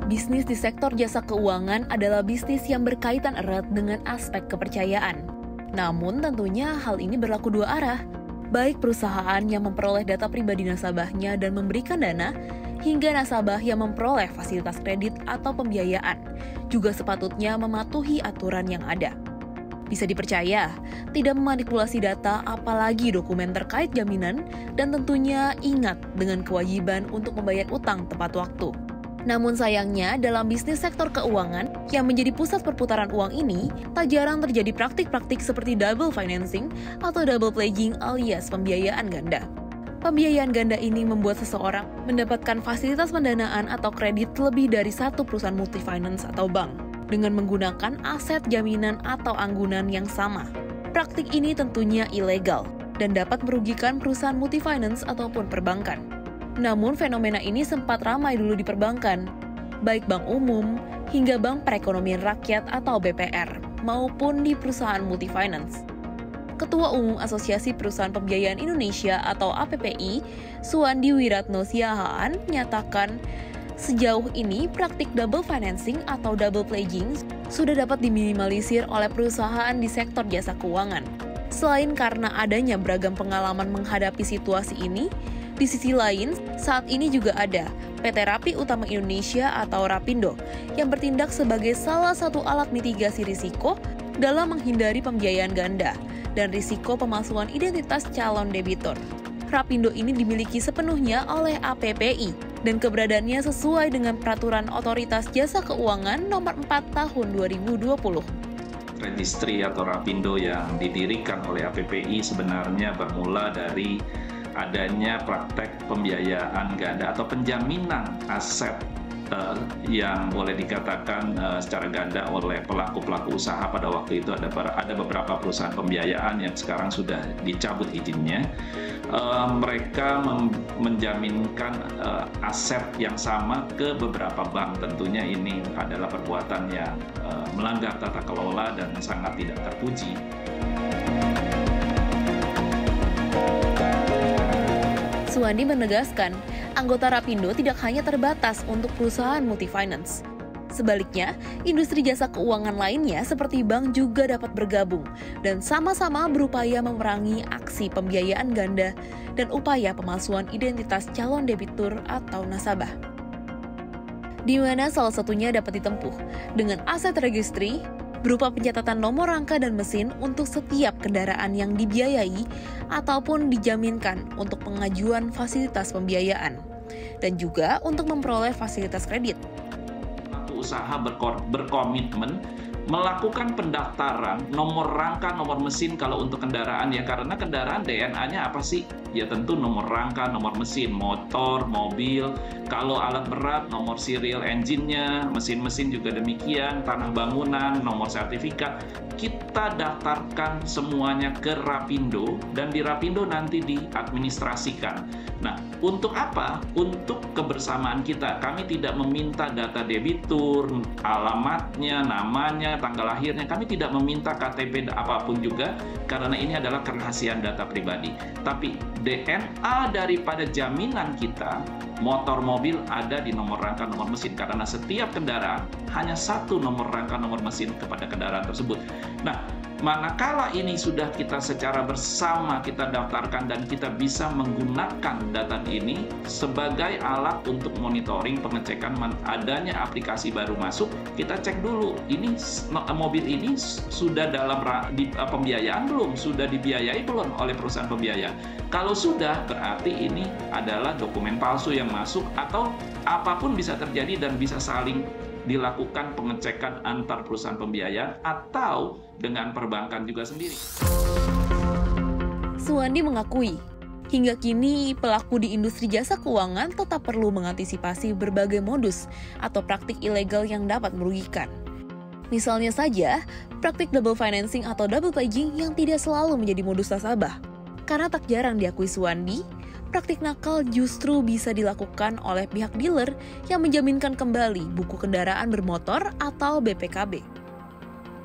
Bisnis di sektor jasa keuangan adalah bisnis yang berkaitan erat dengan aspek kepercayaan. Namun tentunya hal ini berlaku dua arah. Baik perusahaan yang memperoleh data pribadi nasabahnya dan memberikan dana, hingga nasabah yang memperoleh fasilitas kredit atau pembiayaan, juga sepatutnya mematuhi aturan yang ada. Bisa dipercaya, tidak memanipulasi data apalagi dokumen terkait jaminan, dan tentunya ingat dengan kewajiban untuk membayar utang tepat waktu. Namun sayangnya, dalam bisnis sektor keuangan yang menjadi pusat perputaran uang ini, tak jarang terjadi praktik-praktik seperti double financing atau double pledging alias pembiayaan ganda. Pembiayaan ganda ini membuat seseorang mendapatkan fasilitas pendanaan atau kredit lebih dari satu perusahaan multi-finance atau bank, dengan menggunakan aset jaminan atau anggunan yang sama. Praktik ini tentunya ilegal dan dapat merugikan perusahaan multi-finance ataupun perbankan. Namun fenomena ini sempat ramai dulu di perbankan, baik bank umum hingga Bank Perekonomian Rakyat atau BPR, maupun di perusahaan multi-finance. Ketua Umum Asosiasi Perusahaan Pembiayaan Indonesia atau APPI, Suwandi Wiratno Siahaan, menyatakan sejauh ini praktik double financing atau double pledging sudah dapat diminimalisir oleh perusahaan di sektor jasa keuangan. Selain karena adanya beragam pengalaman menghadapi situasi ini, di sisi lain, saat ini juga ada PT Rapi Utama Indonesia atau Rapindo yang bertindak sebagai salah satu alat mitigasi risiko dalam menghindari pembiayaan ganda dan risiko pemalsuan identitas calon debitur. Rapindo ini dimiliki sepenuhnya oleh APPI dan keberadaannya sesuai dengan Peraturan Otoritas Jasa Keuangan Nomor 4 Tahun 2020. Registry atau Rapindo yang didirikan oleh APPI sebenarnya bermula dari adanya praktek pembiayaan ganda atau penjaminan aset yang boleh dikatakan secara ganda oleh pelaku-pelaku usaha. Pada waktu itu ada beberapa perusahaan pembiayaan yang sekarang sudah dicabut izinnya. Mereka menjaminkan aset yang sama ke beberapa bank. Tentunya ini adalah perbuatan yang melanggar tata kelola dan sangat tidak terpuji. Suwandi menegaskan, anggota Rapindo tidak hanya terbatas untuk perusahaan multi-finance. Sebaliknya, industri jasa keuangan lainnya seperti bank juga dapat bergabung dan sama-sama berupaya memerangi aksi pembiayaan ganda dan upaya pemalsuan identitas calon debitur atau nasabah. Di mana salah satunya dapat ditempuh dengan aset registry berupa pencatatan nomor rangka dan mesin untuk setiap kendaraan yang dibiayai ataupun dijaminkan untuk pengajuan fasilitas pembiayaan, dan juga untuk memperoleh fasilitas kredit. Usaha berkomitmen melakukan pendaftaran nomor rangka, nomor mesin kalau untuk kendaraan ya, karena kendaraan DNA-nya apa sih? Ya tentu nomor rangka, nomor mesin, motor, mobil. Kalau alat berat, nomor serial engine-nya, mesin-mesin juga demikian, tanah bangunan, nomor sertifikat. Kita daftarkan semuanya ke Rapindo dan di Rapindo nanti diadministrasikan. Nah, untuk apa? Untuk kebersamaan kita. Kami tidak meminta data debitur, alamatnya, namanya, tanggal lahirnya. Kami tidak meminta KTP apapun juga, karena ini adalah kerahasiaan data pribadi. Tapi DNA daripada jaminan kita, motor mobil ada di nomor rangka nomor mesin, karena setiap kendaraan hanya satu nomor rangka nomor mesin kepada kendaraan tersebut. Nah, manakala ini sudah kita secara bersama kita daftarkan dan kita bisa menggunakan data ini sebagai alat untuk monitoring, pengecekan adanya aplikasi baru masuk, kita cek dulu, ini mobil ini sudah dalam pembiayaan belum? Sudah dibiayai belum oleh perusahaan pembiaya? Kalau sudah, berarti ini adalah dokumen palsu yang masuk atau apapun bisa terjadi dan bisa saling dilakukan pengecekan antar perusahaan pembiayaan atau dengan perbankan juga sendiri. Suwandi mengakui, hingga kini pelaku di industri jasa keuangan tetap perlu mengantisipasi berbagai modus atau praktik ilegal yang dapat merugikan. Misalnya saja, praktik double financing atau double pledging yang tidak selalu menjadi modus nasabah. Karena tak jarang diakui Suwandi, praktik nakal justru bisa dilakukan oleh pihak dealer yang menjaminkan kembali buku kendaraan bermotor atau BPKB.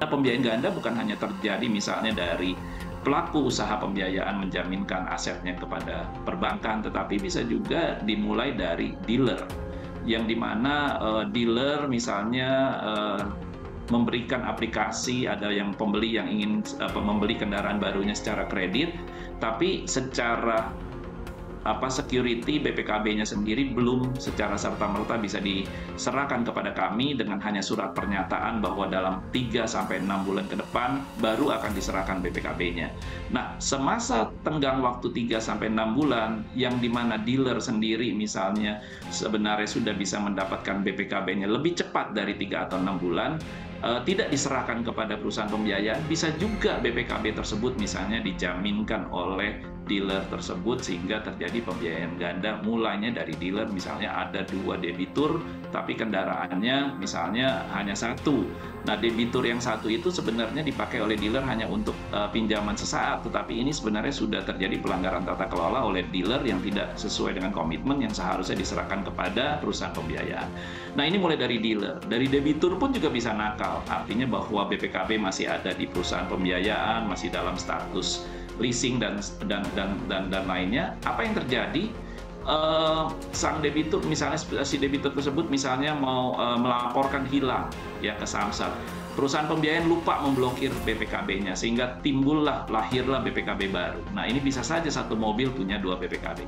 Pembiayaan ganda bukan hanya terjadi misalnya dari pelaku usaha pembiayaan menjaminkan asetnya kepada perbankan, tetapi bisa juga dimulai dari dealer, yang dimana dealer misalnya memberikan aplikasi, ada yang pembeli yang ingin membeli kendaraan barunya secara kredit, tapi secara security BPKB-nya sendiri belum secara serta-merta bisa diserahkan kepada kami dengan hanya surat pernyataan bahwa dalam 3-6 bulan ke depan baru akan diserahkan BPKB-nya. Nah, semasa tenggang waktu 3-6 bulan yang dimana dealer sendiri misalnya sebenarnya sudah bisa mendapatkan BPKB-nya lebih cepat dari 3 atau 6 bulan, tidak diserahkan kepada perusahaan pembiayaan, bisa juga BPKB tersebut misalnya dijaminkan oleh dealer tersebut sehingga terjadi pembiayaan ganda mulainya dari dealer. Misalnya ada 2 debitur tapi kendaraannya misalnya hanya 1. Nah, debitur yang 1 itu sebenarnya dipakai oleh dealer hanya untuk pinjaman sesaat, tetapi ini sebenarnya sudah terjadi pelanggaran tata kelola oleh dealer yang tidak sesuai dengan komitmen yang seharusnya diserahkan kepada perusahaan pembiayaan. Nah, ini mulai dari dealer. Dari debitur pun juga bisa nakal, artinya bahwa BPKB masih ada di perusahaan pembiayaan, masih dalam status leasing dan lainnya. Apa yang terjadi? Sang debitur misalnya, si debitur tersebut misalnya mau melaporkan hilang ya ke Samsat. Perusahaan pembiayaan lupa memblokir BPKB-nya sehingga lahirlah BPKB baru. Nah, ini bisa saja satu mobil punya 2 BPKB.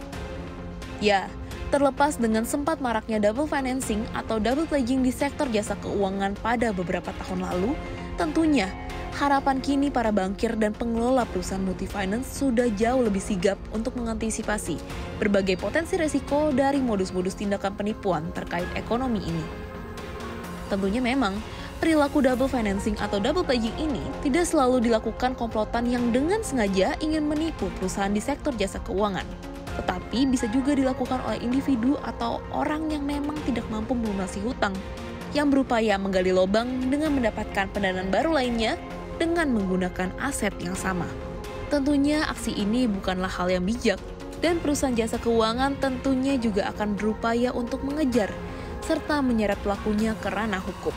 Ya, terlepas dengan sempat maraknya double financing atau double pledging di sektor jasa keuangan pada beberapa tahun lalu, tentunya harapan kini para bankir dan pengelola perusahaan multi-finance sudah jauh lebih sigap untuk mengantisipasi berbagai potensi resiko dari modus-modus tindakan penipuan terkait ekonomi ini. Tentunya memang, perilaku double financing atau double pledging ini tidak selalu dilakukan komplotan yang dengan sengaja ingin menipu perusahaan di sektor jasa keuangan, tetapi bisa juga dilakukan oleh individu atau orang yang memang tidak mampu melunasi hutang, yang berupaya menggali lubang dengan mendapatkan pendanaan baru lainnya dengan menggunakan aset yang sama. Tentunya aksi ini bukanlah hal yang bijak, dan perusahaan jasa keuangan tentunya juga akan berupaya untuk mengejar serta menyeret pelakunya ke ranah hukum.